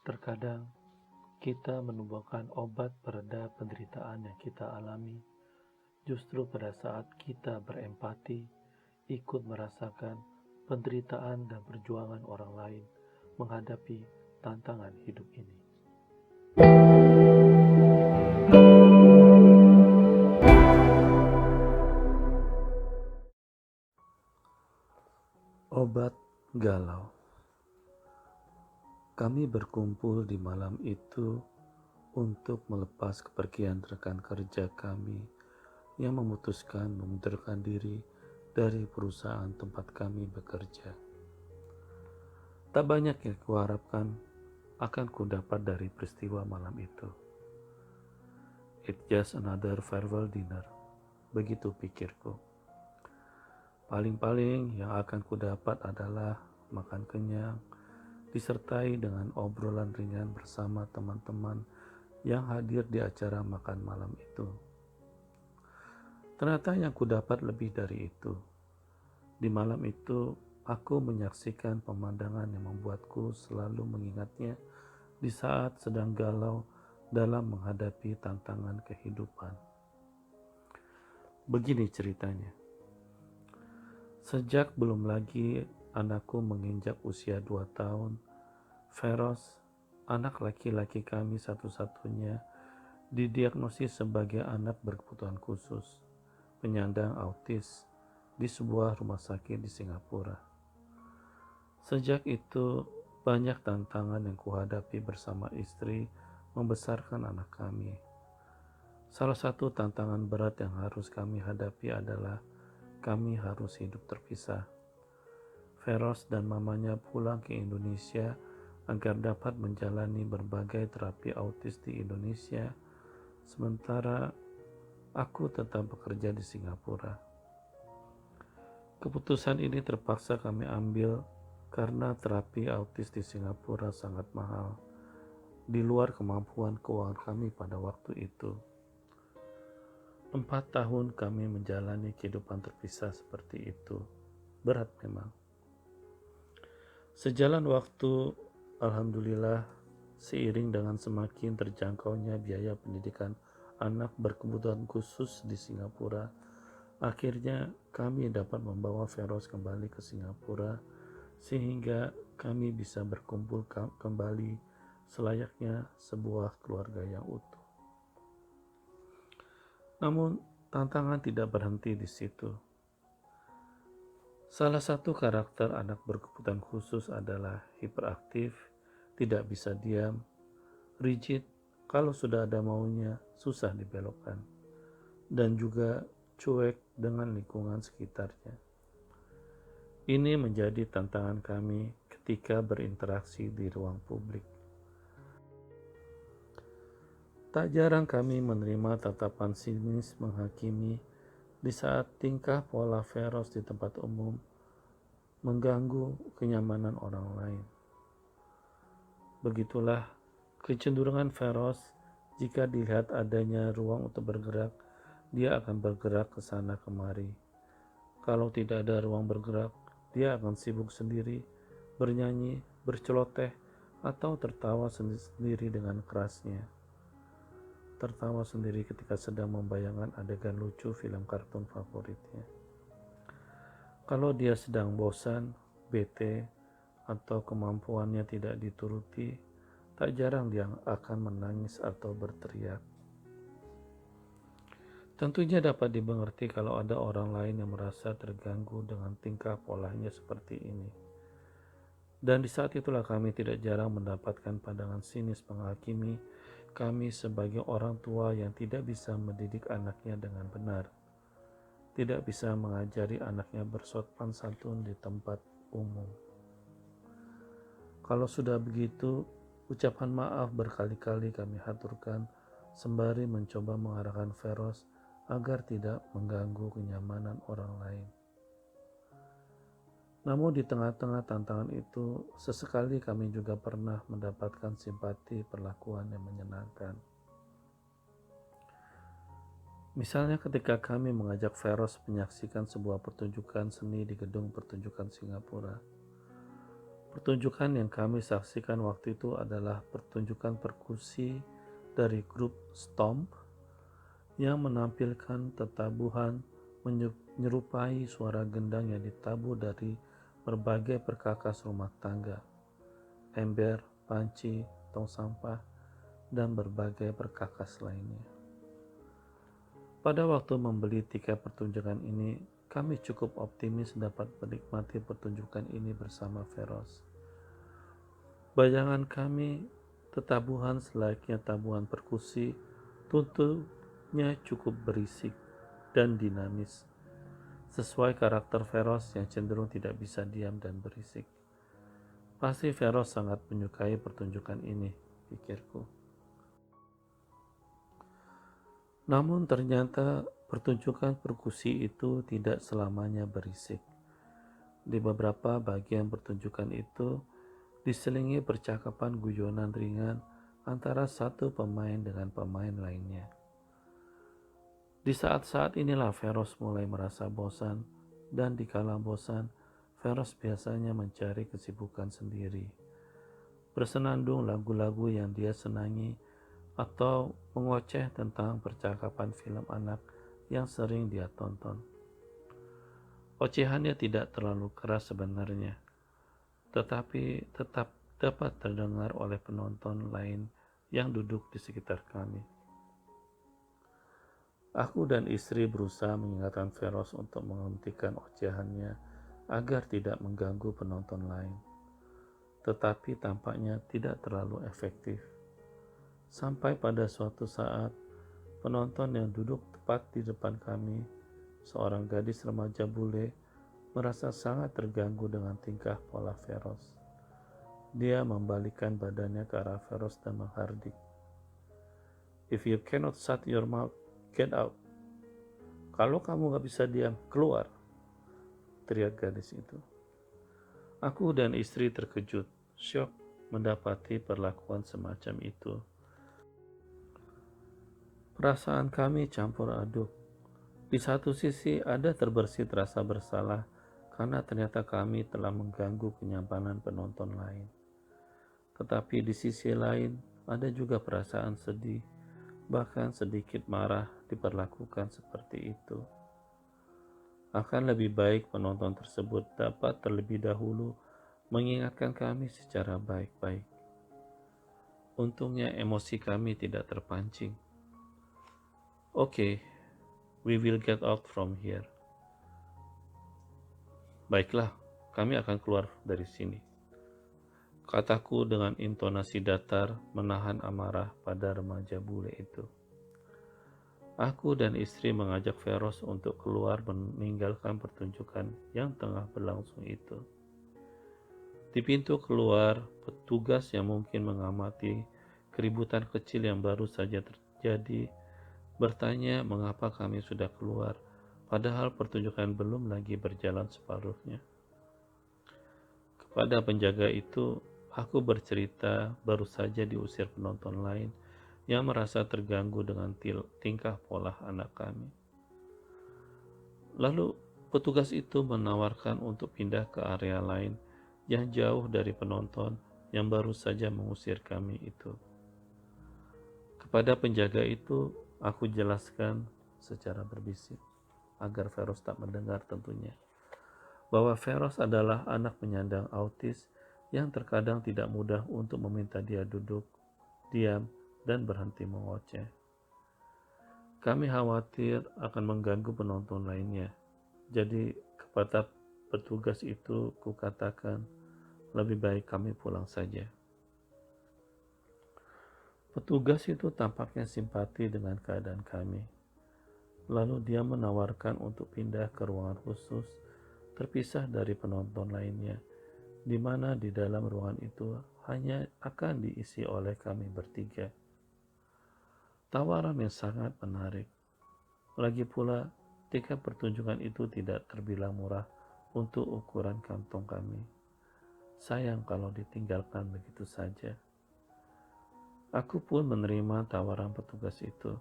Terkadang kita menemukan obat pereda penderitaan yang kita alami justru pada saat kita berempati, ikut merasakan penderitaan dan perjuangan orang lain menghadapi tantangan hidup ini. Obat galau. Kami berkumpul di malam itu untuk melepas kepergian rekan kerja kami yang memutuskan mengundurkan diri dari perusahaan tempat kami bekerja. Tak banyak yang kuharapkan akan kudapat dari peristiwa malam itu. It's just another farewell dinner, begitu pikirku. Paling-paling yang akan kudapat adalah makan kenyang, disertai dengan obrolan ringan bersama teman-teman yang hadir di acara makan malam itu. Ternyata yang kudapat lebih dari itu. Di malam itu, aku menyaksikan pemandangan yang membuatku selalu mengingatnya di saat sedang galau dalam menghadapi tantangan kehidupan. Begini ceritanya. Sejak belum lagi anakku menginjak usia 2 tahun, Feros, anak laki-laki kami satu-satunya, didiagnosis sebagai anak berkebutuhan khusus, penyandang autis di sebuah rumah sakit di Singapura. Sejak itu, banyak tantangan yang kuhadapi bersama istri membesarkan anak kami. Salah satu tantangan berat yang harus kami hadapi adalah kami harus hidup terpisah. Feros dan mamanya pulang ke Indonesia agar dapat menjalani berbagai terapi autis di Indonesia, sementara aku tetap bekerja di Singapura. Keputusan ini terpaksa kami ambil karena terapi autis di Singapura sangat mahal, di luar kemampuan keuangan kami pada waktu itu. 4 tahun kami menjalani kehidupan terpisah seperti itu. Berat memang. Sejalan waktu, alhamdulillah, seiring dengan semakin terjangkaunya biaya pendidikan anak berkebutuhan khusus di Singapura, akhirnya kami dapat membawa Feros kembali ke Singapura sehingga kami bisa berkumpul kembali selayaknya sebuah keluarga yang utuh. Namun, tantangan tidak berhenti di situ. Salah satu karakter anak berkebutuhan khusus adalah hiperaktif, tidak bisa diam, rigid, kalau sudah ada maunya susah dibelokkan, dan juga cuek dengan lingkungan sekitarnya. Ini menjadi tantangan kami ketika berinteraksi di ruang publik. Tak jarang kami menerima tatapan sinis menghakimi di saat tingkah pola Feros di tempat umum mengganggu kenyamanan orang lain. Begitulah kecenderungan Feros, jika dilihat adanya ruang untuk bergerak, dia akan bergerak ke sana kemari. Kalau tidak ada ruang bergerak, dia akan sibuk sendiri, bernyanyi, berceloteh, atau tertawa sendiri dengan kerasnya. Tertawa sendiri ketika sedang membayangkan adegan lucu film kartun favoritnya. Kalau dia sedang bosan, bete, atau kemampuannya tidak dituruti, tak jarang dia akan menangis atau berteriak. Tentunya dapat dimengerti kalau ada orang lain yang merasa terganggu dengan tingkah polanya seperti ini. Dan di saat itulah kami tidak jarang mendapatkan pandangan sinis menghakimi kami sebagai orang tua yang tidak bisa mendidik anaknya dengan benar, tidak bisa mengajari anaknya bersopan santun di tempat umum. Kalau sudah begitu, ucapan maaf berkali-kali kami haturkan sembari mencoba mengarahkan Feros agar tidak mengganggu kenyamanan orang lain. Namun di tengah-tengah tantangan itu, sesekali kami juga pernah mendapatkan simpati perlakuan yang menyenangkan. Misalnya ketika kami mengajak Feros menyaksikan sebuah pertunjukan seni di gedung pertunjukan Singapura. Pertunjukan yang kami saksikan waktu itu adalah pertunjukan perkusi dari grup Stomp yang menampilkan tetabuhan menyerupai suara gendang yang ditabuh dari berbagai perkakas rumah tangga, ember, panci, tong sampah, dan berbagai perkakas lainnya. Pada waktu membeli tiket pertunjukan ini, kami cukup optimis dapat menikmati pertunjukan ini bersama Feroz. Bayangan kami, tetabuhan selayaknya tabuhan perkusi, tentunya cukup berisik dan dinamis, sesuai karakter Feroz yang cenderung tidak bisa diam dan berisik. Pasti Feroz sangat menyukai pertunjukan ini, pikirku. Namun ternyata pertunjukan perkusi itu tidak selamanya berisik. Di beberapa bagian pertunjukan itu diselingi percakapan guyonan ringan antara satu pemain dengan pemain lainnya. Di saat-saat inilah Feroz mulai merasa bosan, dan dikala bosan, Feroz biasanya mencari kesibukan sendiri, bersenandung lagu-lagu yang dia senangi atau mengoceh tentang percakapan film anak yang sering dia tonton. Ocehannya tidak terlalu keras sebenarnya, tetapi tetap dapat terdengar oleh penonton lain yang duduk di sekitar kami. Aku dan istri berusaha mengingatkan Feroz untuk menghentikan ocehannya agar tidak mengganggu penonton lain, tetapi tampaknya tidak terlalu efektif. Sampai pada suatu saat, penonton yang duduk tepat di depan kami, seorang gadis remaja bule, merasa sangat terganggu dengan tingkah pola Feroz. Dia membalikkan badannya ke arah Feroz dan menghardik. "If you cannot shut your mouth, get out." "Kalau kamu gak bisa diam, keluar," teriak gadis itu. Aku dan istri terkejut, syok mendapati perlakuan semacam itu. Perasaan kami campur aduk. Di satu sisi ada terbersit rasa bersalah karena ternyata kami telah mengganggu kenyamanan penonton lain. Tetapi di sisi lain ada juga perasaan sedih, bahkan sedikit marah diperlakukan seperti itu. Akan lebih baik penonton tersebut dapat terlebih dahulu mengingatkan kami secara baik-baik. Untungnya emosi kami tidak terpancing. "Okay, we will get out from here." "Baiklah, kami akan keluar dari sini," kataku dengan intonasi datar menahan amarah pada remaja bule itu. Aku dan istri mengajak Feroz untuk keluar meninggalkan pertunjukan yang tengah berlangsung itu. Di pintu keluar, petugas yang mungkin mengamati keributan kecil yang baru saja terjadi bertanya mengapa kami sudah keluar, padahal pertunjukan belum lagi berjalan separuhnya. Kepada penjaga itu, aku bercerita baru saja diusir penonton lain yang merasa terganggu dengan tingkah pola anak kami. Lalu petugas itu menawarkan untuk pindah ke area lain yang jauh dari penonton yang baru saja mengusir kami itu. Kepada penjaga itu, aku jelaskan secara berbisik, agar Feroz tak mendengar tentunya, bahwa Feroz adalah anak penyandang autis yang terkadang tidak mudah untuk meminta dia duduk, diam, dan berhenti mengoceh. Kami khawatir akan mengganggu penonton lainnya, jadi kepada petugas itu kukatakan lebih baik kami pulang saja. Petugas itu tampaknya simpati dengan keadaan kami. Lalu dia menawarkan untuk pindah ke ruangan khusus terpisah dari penonton lainnya, di mana di dalam ruangan itu hanya akan diisi oleh kami bertiga. Tawaran yang sangat menarik. Lagi pula, tiket pertunjukan itu tidak terbilang murah untuk ukuran kantong kami. Sayang kalau ditinggalkan begitu saja. Aku pun menerima tawaran petugas itu.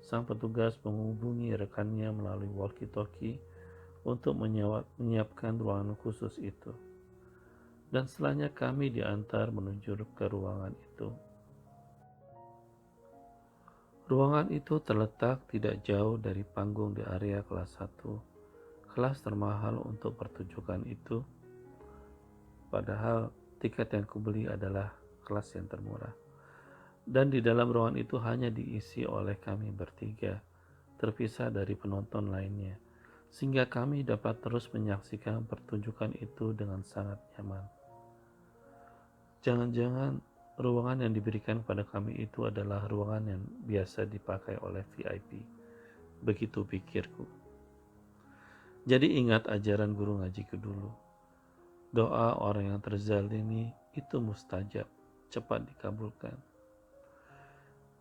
Sang petugas menghubungi rekannya melalui walkie-talkie untuk menyiapkan ruangan khusus itu. dan setelahnya kami diantar menuju ke ruangan itu. Ruangan itu terletak tidak jauh dari panggung di area kelas 1, kelas termahal untuk pertunjukan itu, padahal tiket yang kubeli adalah kelas yang termurah. Dan di dalam ruangan itu hanya diisi oleh kami bertiga, terpisah dari penonton lainnya, sehingga kami dapat terus menyaksikan pertunjukan itu dengan sangat nyaman. Jangan-jangan ruangan yang diberikan pada kami itu adalah ruangan yang biasa dipakai oleh VIP. Begitu pikirku. Jadi ingat ajaran guru ngajiku dulu. Doa orang yang terzalimi itu mustajab, cepat dikabulkan.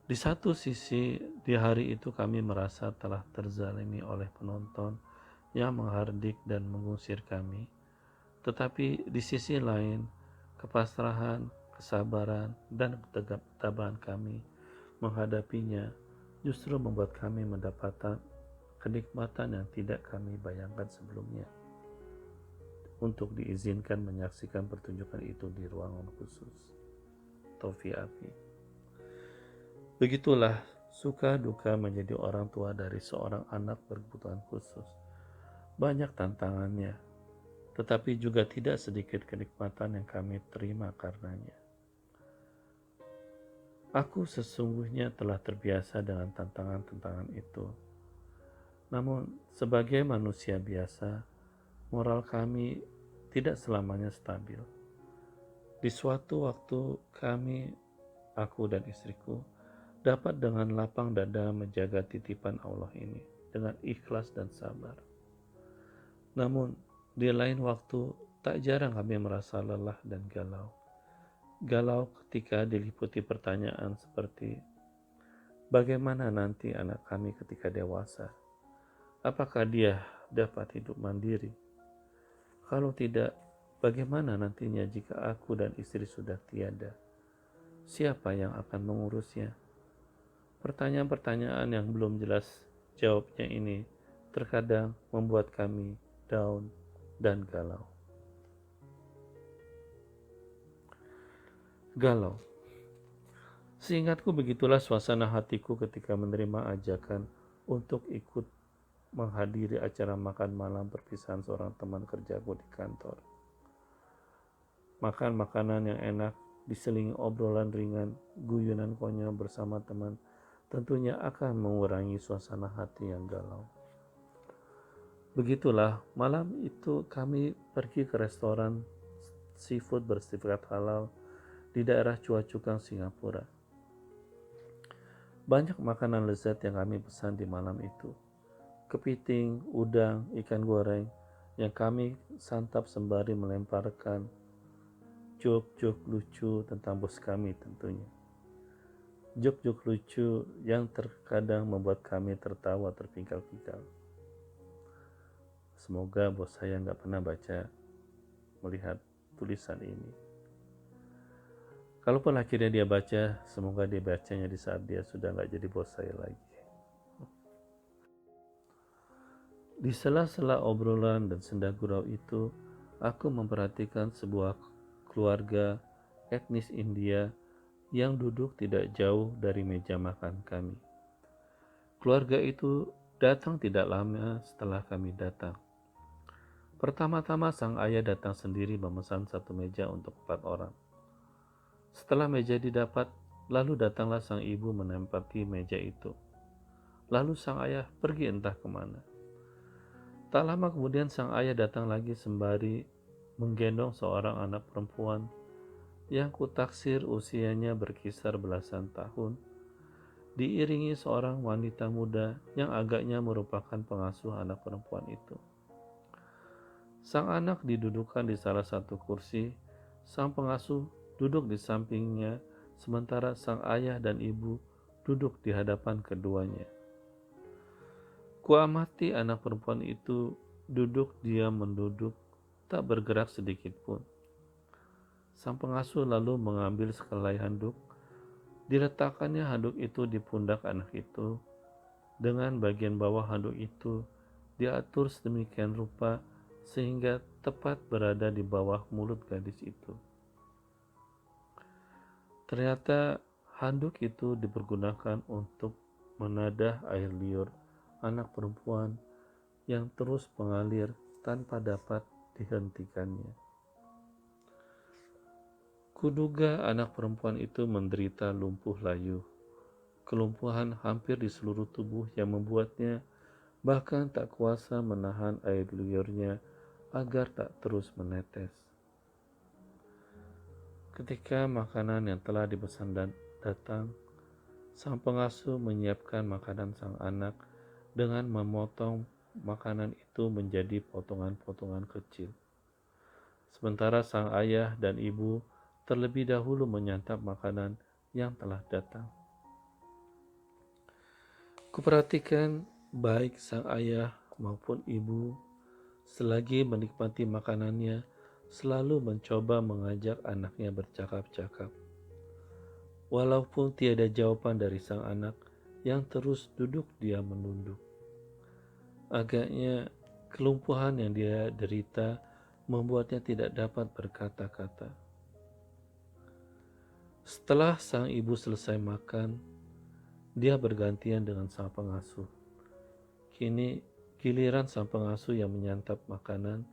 Di satu sisi, di hari itu kami merasa telah terzalimi oleh penonton yang menghardik dan mengusir kami. Tetapi di sisi lain, kepasrahan, kesabaran, dan ketabahan kami menghadapinya justru membuat kami mendapatkan kenikmatan yang tidak kami bayangkan sebelumnya untuk diizinkan menyaksikan pertunjukan itu di ruangan khusus atau VIP. Begitulah suka duka menjadi orang tua dari seorang anak berkebutuhan khusus. Banyak tantangannya, tetapi juga tidak sedikit kenikmatan yang kami terima karenanya. Aku sesungguhnya telah terbiasa dengan tantangan-tantangan itu. Namun, sebagai manusia biasa, moral kami tidak selamanya stabil. Di suatu waktu kami, aku dan istriku, dapat dengan lapang dada menjaga titipan Allah ini dengan ikhlas dan sabar. Namun, di lain waktu, tak jarang kami merasa lelah dan galau. Galau ketika diliputi pertanyaan seperti, bagaimana nanti anak kami ketika dewasa? Apakah dia dapat hidup mandiri? Kalau tidak, bagaimana nantinya jika aku dan istri sudah tiada? Siapa yang akan mengurusnya? Pertanyaan-pertanyaan yang belum jelas jawabnya ini terkadang membuat kami down dan galau. Seingatku begitulah suasana hatiku ketika menerima ajakan untuk ikut menghadiri acara makan malam perpisahan seorang teman kerjaku di kantor. Makan makanan yang enak, diselingi obrolan ringan, guyonan konyol bersama teman, tentunya akan mengurangi suasana hati yang galau. Begitulah, malam itu kami pergi ke restoran seafood bersifat halal di daerah Chua Chu Kang, Singapura. Banyak makanan lezat yang kami pesan di malam itu. Kepiting, udang, ikan goreng yang kami santap sembari melemparkan jok-jok lucu tentang bos kami tentunya. Jok-jok lucu yang terkadang membuat kami tertawa terpingkal-pingkal. Semoga bos saya nggak pernah melihat tulisan ini. Kalaupun akhirnya dia baca, semoga dia bacanya di saat dia sudah nggak jadi bos saya lagi. Di sela-sela obrolan dan senda gurau itu, aku memperhatikan sebuah keluarga etnis India yang duduk tidak jauh dari meja makan kami. Keluarga itu datang tidak lama setelah kami datang. Pertama-tama sang ayah datang sendiri memesan satu meja untuk 4 orang. Setelah meja didapat, lalu datanglah sang ibu menempati meja itu. Lalu sang ayah pergi entah kemana. Tak lama kemudian sang ayah datang lagi sembari menggendong seorang anak perempuan yang kutaksir usianya berkisar belasan tahun, diiringi seorang wanita muda yang agaknya merupakan pengasuh anak perempuan itu. Sang anak didudukkan di salah satu kursi, sang pengasuh duduk di sampingnya, sementara sang ayah dan ibu duduk di hadapan keduanya. Kuamati anak perempuan itu duduk diam menduduk, tak bergerak sedikit pun. Sang pengasuh lalu mengambil sekelai handuk, diletakkannya handuk itu di pundak anak itu. Dengan bagian bawah handuk itu diatur sedemikian rupa sehingga tepat berada di bawah mulut gadis itu. Ternyata handuk itu dipergunakan untuk menadah air liur anak perempuan yang terus mengalir tanpa dapat dihentikannya. Kuduga anak perempuan itu menderita lumpuh layu, kelumpuhan hampir di seluruh tubuh yang membuatnya bahkan tak kuasa menahan air liurnya agar tak terus menetes. Ketika makanan yang telah dipesan datang, sang pengasuh menyiapkan makanan sang anak dengan memotong makanan itu menjadi potongan-potongan kecil. Sementara sang ayah dan ibu terlebih dahulu menyantap makanan yang telah datang. Kuperhatikan baik sang ayah maupun ibu selagi menikmati makanannya selalu mencoba mengajak anaknya bercakap-cakap. Walaupun tiada jawaban dari sang anak yang terus duduk diam menunduk. Agaknya kelumpuhan yang dia derita membuatnya tidak dapat berkata-kata. Setelah sang ibu selesai makan, dia bergantian dengan sang pengasuh. Kini giliran sang pengasuh yang menyantap makanan,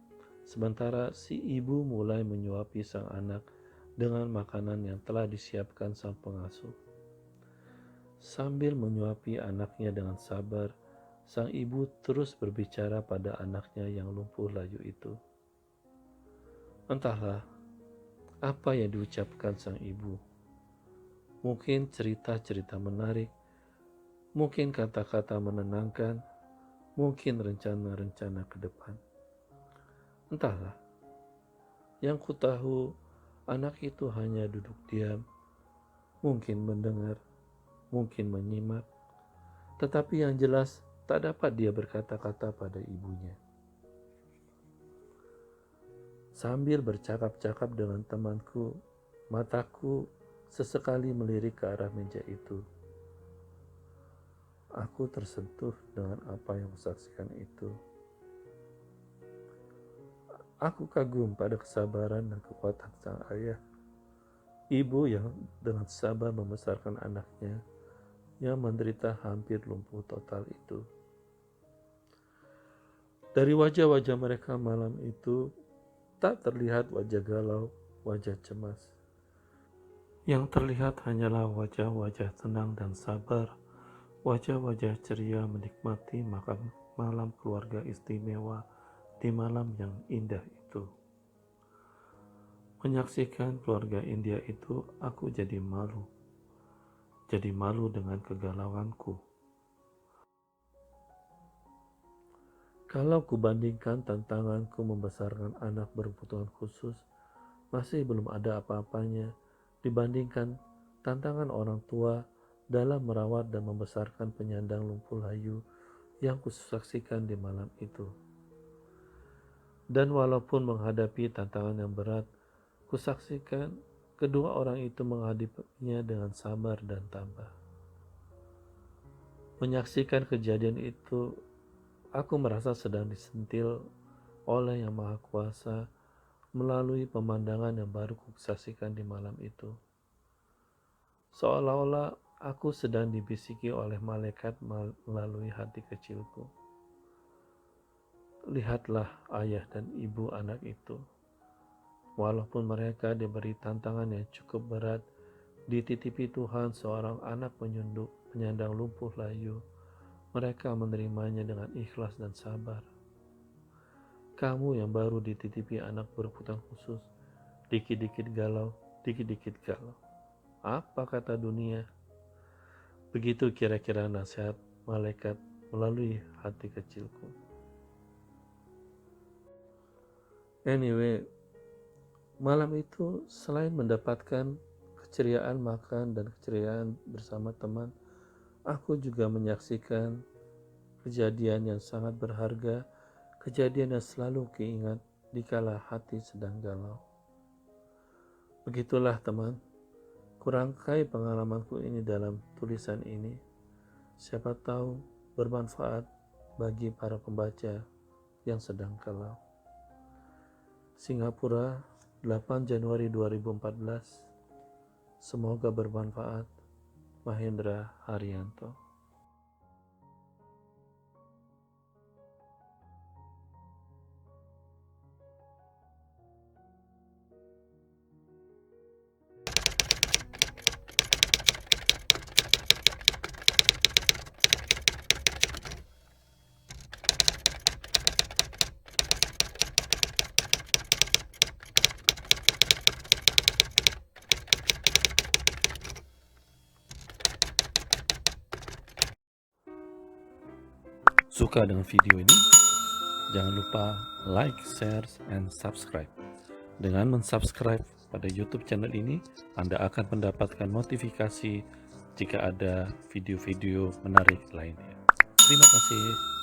sementara si ibu mulai menyuapi sang anak dengan makanan yang telah disiapkan sang pengasuh. Sambil menyuapi anaknya dengan sabar, sang ibu terus berbicara pada anaknya yang lumpuh layu itu. Entahlah apa yang diucapkan sang ibu. Mungkin cerita-cerita menarik, mungkin kata-kata menenangkan, mungkin rencana-rencana ke depan. Entahlah, yang ku tahu anak itu hanya duduk diam, mungkin mendengar, mungkin menyimak, tetapi yang jelas tak dapat dia berkata-kata pada ibunya. Sambil bercakap-cakap dengan temanku, mataku sesekali melirik ke arah meja itu. Aku tersentuh dengan apa yang kusaksikan itu. Aku kagum pada kesabaran dan kekuatan sang ayah, ibu yang dengan sabar membesarkan anaknya yang menderita hampir lumpuh total itu. Dari wajah-wajah mereka malam itu, tak terlihat wajah galau, wajah cemas. Yang terlihat hanyalah wajah-wajah tenang dan sabar, wajah-wajah ceria menikmati makan malam keluarga istimewa di malam yang indah itu. Menyaksikan keluarga India itu, aku jadi malu. Jadi malu dengan kegalauanku. Kalau kubandingkan tantanganku membesarkan anak berkebutuhan khusus, masih belum ada apa-apanya dibandingkan tantangan orang tua dalam merawat dan membesarkan penyandang lumpuh layu yang kusaksikan di malam itu. Dan walaupun menghadapi tantangan yang berat, kusaksikan kedua orang itu menghadapinya dengan sabar dan tabah. Menyaksikan kejadian itu, aku merasa sedang disentil oleh Yang Maha Kuasa melalui pemandangan yang baru kusaksikan di malam itu. Seolah-olah aku sedang dibisiki oleh malaikat melalui hati kecilku. Lihatlah ayah dan ibu anak itu. Walaupun mereka diberi tantangan yang cukup berat, dititipi Tuhan seorang anak penyandang lumpuh layu, mereka menerimanya dengan ikhlas dan sabar. Kamu yang baru dititipi anak berkebutuhan khusus, dikit-dikit galau, dikit-dikit galau. Apa kata dunia? Begitu kira-kira nasihat malaikat melalui hati kecilku. Anyway, malam itu selain mendapatkan keceriaan makan dan keceriaan bersama teman, aku juga menyaksikan kejadian yang sangat berharga, kejadian yang selalu keingat dikala hati sedang galau. Begitulah teman, kurangkai pengalamanku ini dalam tulisan ini. Siapa tahu bermanfaat bagi para pembaca yang sedang galau. Singapura, 8 Januari 2014. Semoga bermanfaat. Mahendra Haryanto. Suka dengan video ini? Jangan lupa like, share, and subscribe. Dengan mensubscribe pada YouTube channel ini, Anda akan mendapatkan notifikasi jika ada video-video menarik lainnya. Terima kasih.